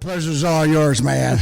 Pleasure's all yours, man.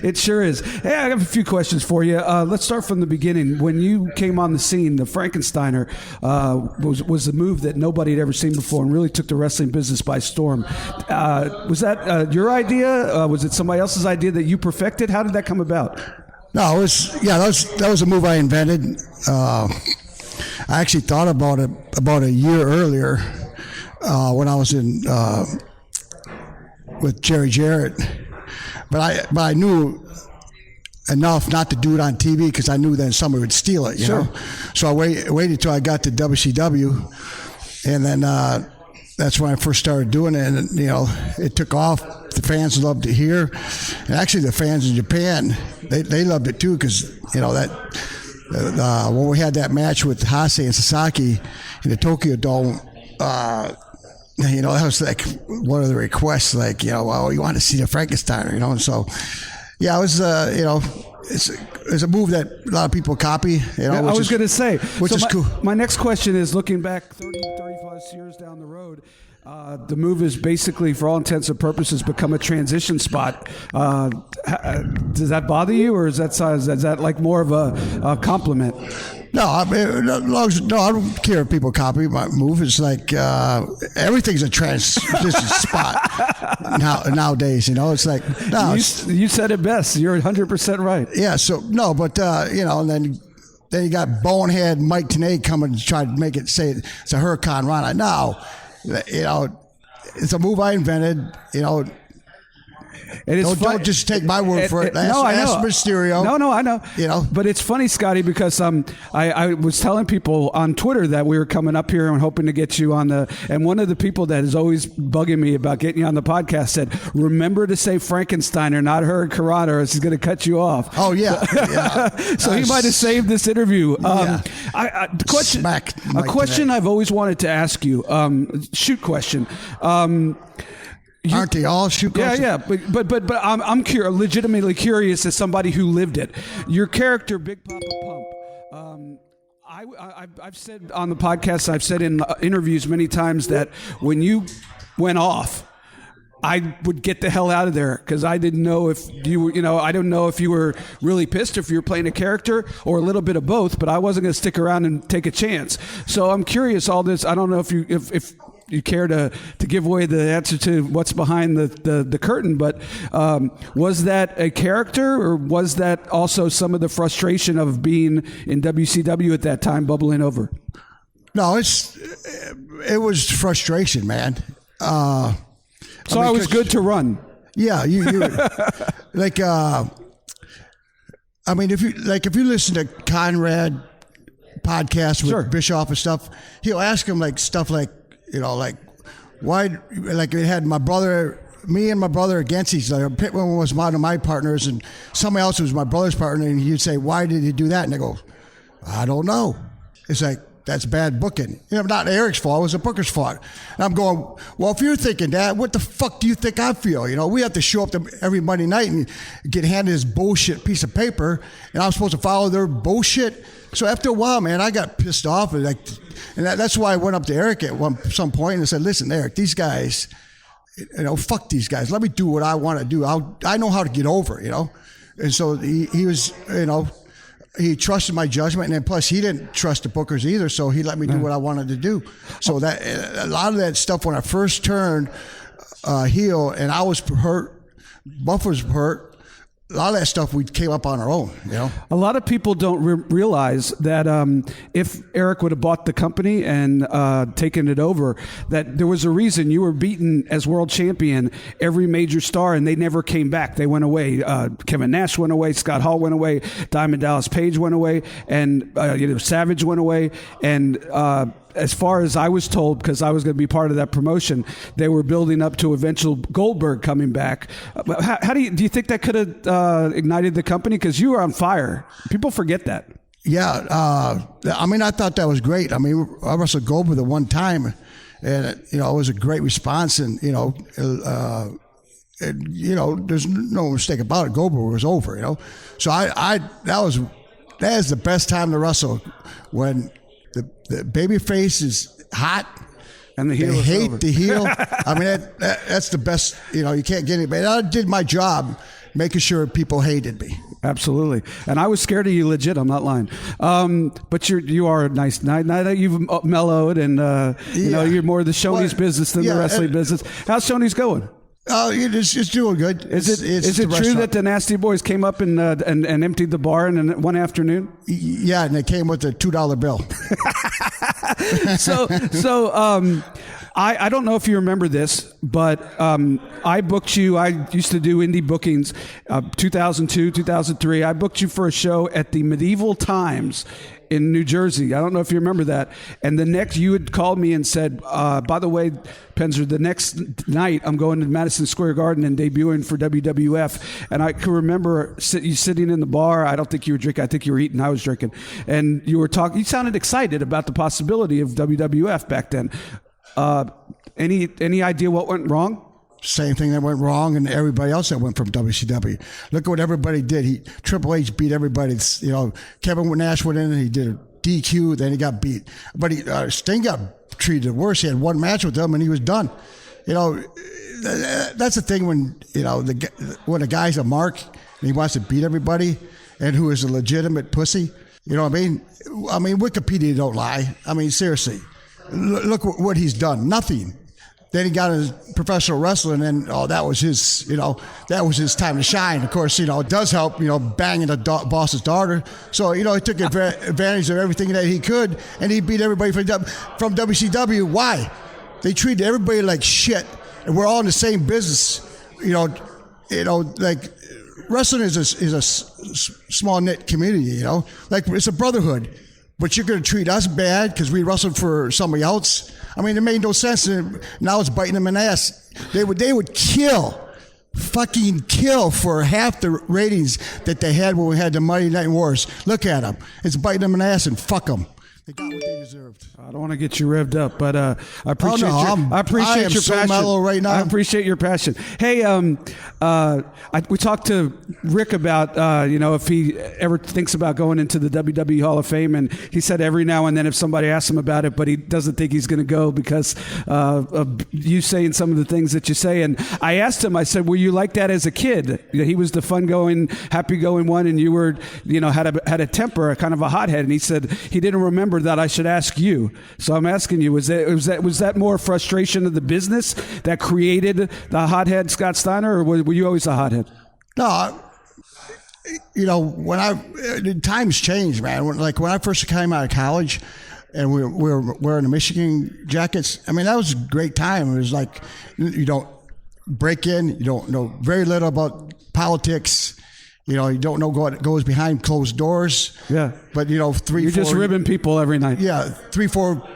It sure is. Hey, I have a few questions for you. Let's start from the beginning. When you came on the scene, the Frankensteiner was a move that nobody had ever seen before and really took the wrestling business by storm. Was that your idea? Was it somebody else's idea that you perfected? How did that come about? No, that was a move I invented. I actually thought about it about a year earlier when I was in with Jerry Jarrett, but I knew enough not to do it on TV because I knew then somebody would steal it. You know, so I waited till I got to WCW, and then that's when I first started doing it. And it took off. The fans loved it here, and actually the fans in Japan they loved it too because when we had that match with Hase and Sasaki in the Tokyo Dome. That was like one of the requests, like, well, you want to see the Frankensteiner, and so, yeah, it was, it's a move that a lot of people copy, I was going to say, which is cool. My next question is, looking back 30, 35 years down the road, the move is basically, for all intents and purposes, become a transition spot. Does that bother you, or is that like more of a compliment? No, I don't care if people copy my move. It's like everything's a transition spot nowadays. It's like you said it best. You're 100% right. Yeah. So no, but and then you got bonehead Mike Tenay coming to try to make it say it's a Huracan Rana. No, it's a move I invented. And don't just take my word for it. I know. Ask Mysterio. No, I know. But it's funny, Scotty, because I was telling people on Twitter that we were coming up here and hoping to get you on and one of the people that is always bugging me about getting you on the podcast said, remember to say Frankensteiner, not Hurricane, or he's going to cut you off. Oh, yeah. So he might have saved this interview. Yeah. A question I've always wanted to ask you, shoot question. Aren't they all shoot questions? Yeah, but I'm legitimately curious as somebody who lived it. Your character, Big Papa Pump. I've said on the podcast, I've said in interviews many times that when you went off, I would get the hell out of there because I didn't know if you were, I don't know if you were really pissed or if you were playing a character or a little bit of both, but I wasn't going to stick around and take a chance. So I'm curious all this. I don't know if you care to give away the answer to what's behind the curtain, but was that a character or was that also some of the frustration of being in WCW at that time bubbling over? No, it was frustration, man. So I was good to run. Yeah, you like. If you listen to Conrad podcast with Bischoff and stuff, he'll ask him stuff like why, it had me and my brother against each other. Pittman was one of my partners, and somebody else was my brother's partner, and he'd say, "Why did he do that?" And I go, "I don't know." It's like, that's bad booking. Not Eric's fault. It was the booker's fault. And I'm going, well, if you're thinking that, what the fuck do you think I feel? We have to show up every Monday night and get handed this bullshit piece of paper, and I'm supposed to follow their bullshit. So after a while, man, I got pissed off. And that's why I went up to Eric at some point and said, listen, Eric, these guys, fuck these guys. Let me do what I want to do. I know how to get over, And so he was, he trusted my judgment, and then plus he didn't trust the bookers either, so he let me do what I wanted to do. So that a lot of that stuff when I first turned heel and I was hurt, Buff was hurt, a lot of that stuff we came up on our own. A lot of people don't realize that if Eric would have bought the company and taken it over, that there was a reason you were beaten as world champion every major star, and they never came back. They went away. Kevin Nash went away. Scott Hall went away. Diamond Dallas Page went away, and Savage went away. And as far as I was told, because I was going to be part of that promotion, they were building up to eventual Goldberg coming back. How do you think that could have ignited the company? Because you were on fire. People forget that. Yeah. I thought that was great. I wrestled Goldberg the one time, and it was a great response. And there's no mistake about it. Goldberg was over. So that is the best time to wrestle, when the baby face is hot And the heel they is hate over. the heel. I mean, that's the best. You can't get anybody. I did my job, making sure people hated me. Absolutely. And I was scared of you, legit. I'm not lying. But you are nice. Now that you've mellowed and you're more the Shoney's business than the wrestling business. How's Shoney's going? Oh, it's doing good. Is it true that the Nasty Boys came up and emptied the bar in one afternoon? Yeah, and they came with a $2 bill. I don't know if you remember this, but I booked you. I used to do indie bookings, 2002, 2003. I booked you for a show at the Medieval Times in New Jersey. I don't know if you remember that. And the next, you had called me and said, by the way, Penzer, the next night I'm going to Madison Square Garden and debuting for WWF. And I can remember you sitting in the bar. I don't think you were drinking. I think you were eating. I was drinking. And you were talking. You sounded excited about the possibility of WWF back then. Any idea what went wrong? Same thing that went wrong, and everybody else that went from WCW. Look at what everybody did. Triple H beat everybody. Kevin Nash went in and he did a DQ, then he got beat. But Sting got treated worse. He had one match with them and he was done. That's the thing when when a guy's a mark and he wants to beat everybody, and who is a legitimate pussy. You know what I mean? I mean, Wikipedia don't lie. I mean, seriously. Look what he's done. Nothing. Then he got his professional wrestling, and that was his, that was his time to shine. Of course, it does help, banging the boss's daughter. So, he took advantage of everything that he could, and he beat everybody from WCW. Why? They treated everybody like shit, and we're all in the same business. Like wrestling is a small knit community. Like it's a brotherhood. But you're going to treat us bad because we wrestled for somebody else. I mean, it made no sense. Now it's biting them in the ass. They would fucking kill for half the ratings that they had when we had the Monday Night Wars. Look at them. It's biting them in the ass, and fuck them. They got what they deserved. I don't want to get you revved up, but I appreciate I appreciate your so passion. Mellow right now. I appreciate your passion. Hey, we talked to Rick about if he ever thinks about going into the WWE Hall of Fame, and he said every now and then if somebody asks him about it, but he doesn't think he's going to go because of you saying some of the things that you say. And I asked him, I said, were you like that as a kid? He was the fun-going, happy-going one, and you were, had a temper, kind of a hothead. And he said he didn't remember that I should ask you. So I'm asking you, was that more frustration of the business that created the hothead Scott Steiner, or were you always a hothead? No, when times changed, man. When I first came out of college and we were wearing the Michigan jackets, I mean, that was a great time. It was like, you don't break in, you don't know very little about politics. You don't know what goes behind closed doors. Yeah. But, you're just ribbing people every night. Yeah. 3-4,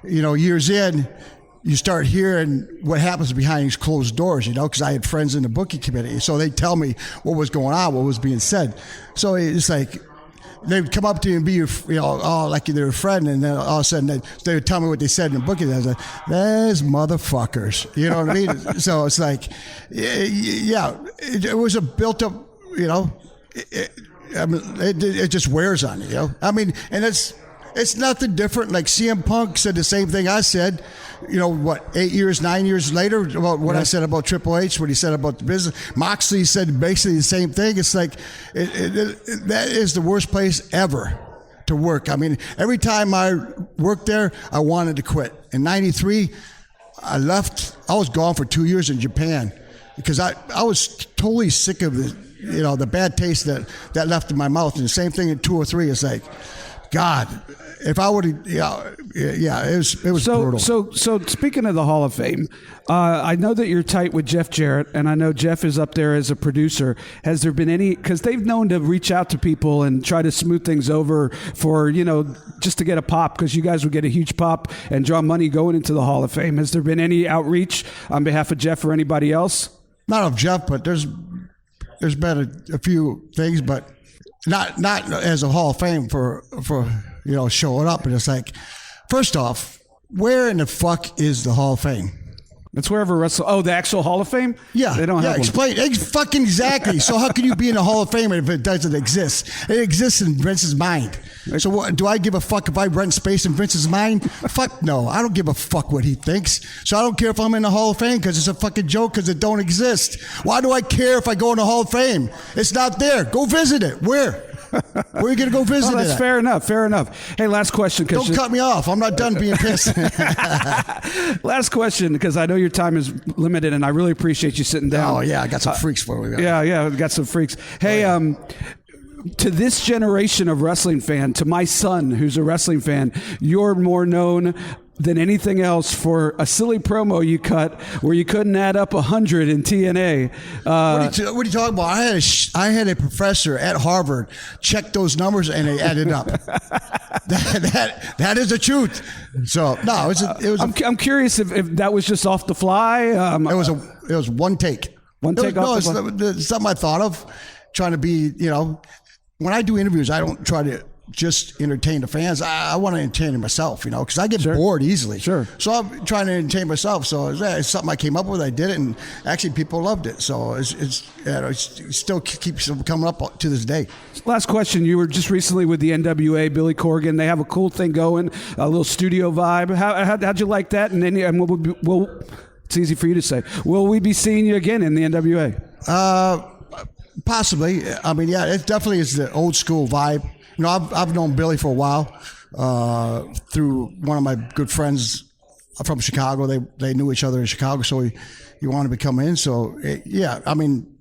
years in, you start hearing what happens behind these closed doors, because I had friends in the booking committee. So they'd tell me what was going on, what was being said. So it's like, they would come up to you and be like they're a friend, and then all of a sudden they would tell me what they said in the booking. I was like, "There's motherfuckers," you know what I mean? So it's like, yeah, it was a built up, it just wears on you, I mean, and it's nothing different. Like CM Punk said the same thing I said, 8 years, 9 years later, about what I said about Triple H, what he said about the business. Moxley said basically the same thing. It's like, that is the worst place ever to work. I mean, every time I worked there, I wanted to quit. In 93, I left. I was gone for 2 years in Japan because I was totally sick of the bad taste that left in my mouth. And the same thing in 203. It's like, God, if I would have, it was brutal. So speaking of the Hall of Fame, I know that you're tight with Jeff Jarrett, and I know Jeff is up there as a producer. Has there been any, because they've known to reach out to people and try to smooth things over for, just to get a pop, because you guys would get a huge pop and draw money going into the Hall of Fame. Has there been any outreach on behalf of Jeff or anybody else? Not of Jeff, but there's been a few things, but not as a Hall of Fame for showing up. And it's like, first off, where in the fuck is the Hall of Fame? That's wherever wrestle. Oh, the actual Hall of Fame? Yeah. They don't have one. Explain. Fucking exactly. So how can you be in the Hall of Fame if it doesn't exist? It exists in Vince's mind. So what, do I give a fuck if I rent space in Vince's mind? Fuck no. I don't give a fuck what he thinks. So I don't care if I'm in the Hall of Fame because it's a fucking joke because it don't exist. Why do I care if I go in the Hall of Fame? It's not there. Go visit it. Where? Where are you going to go visit That's it? fair enough. Fair enough. Hey, last question. Don't cut me off. I'm not done being pissed. Last question, because I know your time is limited, and I really appreciate you sitting down. Oh, yeah. I got some freaks for you. Yeah, we got some freaks. Hey, to this generation of wrestling fan, to my son who's a wrestling fan, you're more known than anything else for a silly promo you cut where you couldn't add up 100 in TNA. What are you talking about? I had a professor at Harvard check those numbers and they added up. that is the truth. So no, I'm curious if that was just off the fly. It was one take. One take off the fly? It's something I thought of, trying to be, when I do interviews, I don't try to just entertain the fans. I want to entertain myself, because I get bored easily. Sure. So I'm trying to entertain myself. So it's something I came up with. I did it, and actually people loved it. So it still keeps coming up to this day. Last question. You were just recently with the NWA, Billy Corgan. They have a cool thing going, a little studio vibe. How'd you like that? And then it's easy for you to say. Will we be seeing you again in the NWA? Possibly. I mean, yeah, it definitely is the old school vibe. I've known Billy for a while through one of my good friends from Chicago. They knew each other in Chicago, so he wanted to come in. So yeah, I mean,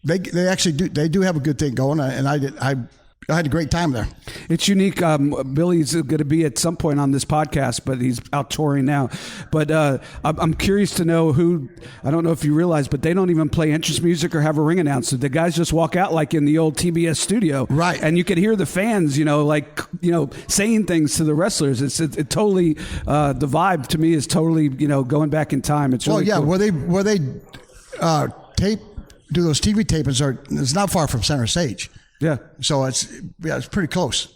they actually do have a good thing going, and I had a great time there. It's unique. Billy's going to be at some point on this podcast, but he's out touring now. But I'm curious to know who, I don't know if you realize, but they don't even play entrance music or have a ring announcer. The guys just walk out like in the old TBS studio. Right. And you could hear the fans, saying things to the wrestlers. It totally, the vibe to me is totally, going back in time. It's really cool. Where they do those TV tapings it's not far from Center Stage. Yeah. So it's pretty close.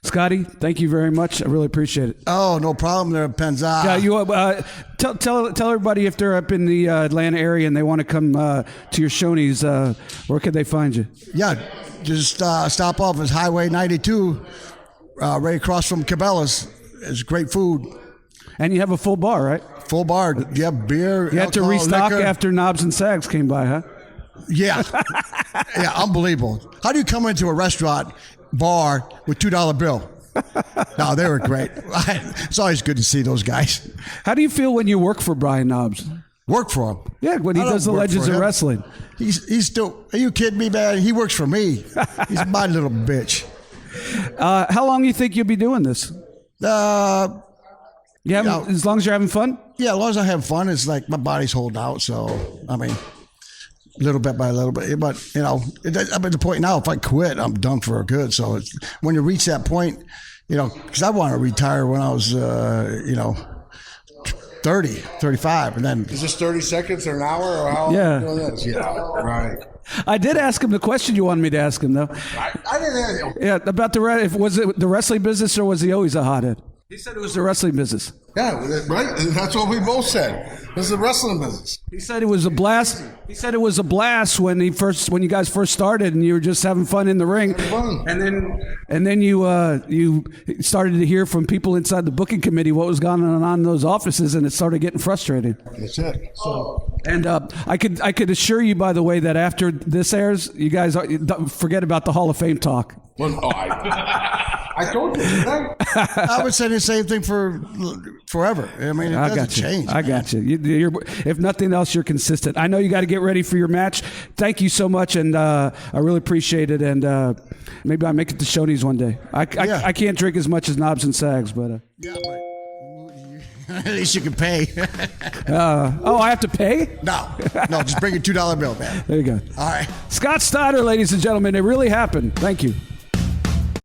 Scotty, thank you very much. I really appreciate it. Oh, no problem there, Penza. Yeah, tell everybody if they're up in the Atlanta area and they want to come to your Shoney's, where can they find you? Yeah, just stop off at Highway 92, right across from Cabela's. It's great food. And you have a full bar, right? Full bar. You have beer, you had to restock liquor. After Knobs and Sags came by, huh? Yeah. Yeah, unbelievable. How do you come into a restaurant bar with $2 bill? No, they were great. It's always good to see those guys. How do you feel when you work for Brian Knobs? Work for him? Yeah, when he does the Legends of Wrestling. He's still, are you kidding me, man? He works for me. He's my little bitch. How long do you think you'll be doing this? As long as you're having fun? Yeah, as long as I have fun. It's like my body's holding out, so, I mean... little bit by little bit, but I'm at the point now. If I quit, I'm done for good. So when you reach that point, because I want to retire when I was, 30, 35, and then is this 30 seconds or an hour or how? Yeah, long are you doing this? Yeah, right. I did ask him the question you wanted me to ask him, though. I didn't ask him. Yeah, about was it the wrestling business or was he always a hothead? He said it was the wrestling business. Yeah, right. That's what we both said. This is the wrestling business. He said it was a blast. He said it was a blast when you guys first started and you were just having fun in the ring. And then you started to hear from people inside the booking committee what was going on in those offices, and it started getting frustrating. That's it. And I could assure you, by the way, that after this airs, you guys forget about the Hall of Fame talk. Well, no, I told you, didn't I? I would say the same thing for forever. I mean, it doesn't change. I got you. You're, if nothing else, you're consistent. I know you got to get ready for your match. Thank you so much, and I really appreciate it. And maybe I make it to Shoney's one day. I can't drink as much as Knobs and Sags, but at least you can pay. I have to pay? No, just bring a $2 bill, man. There you go. All right, Scott Steiner, ladies and gentlemen, it really happened. Thank you.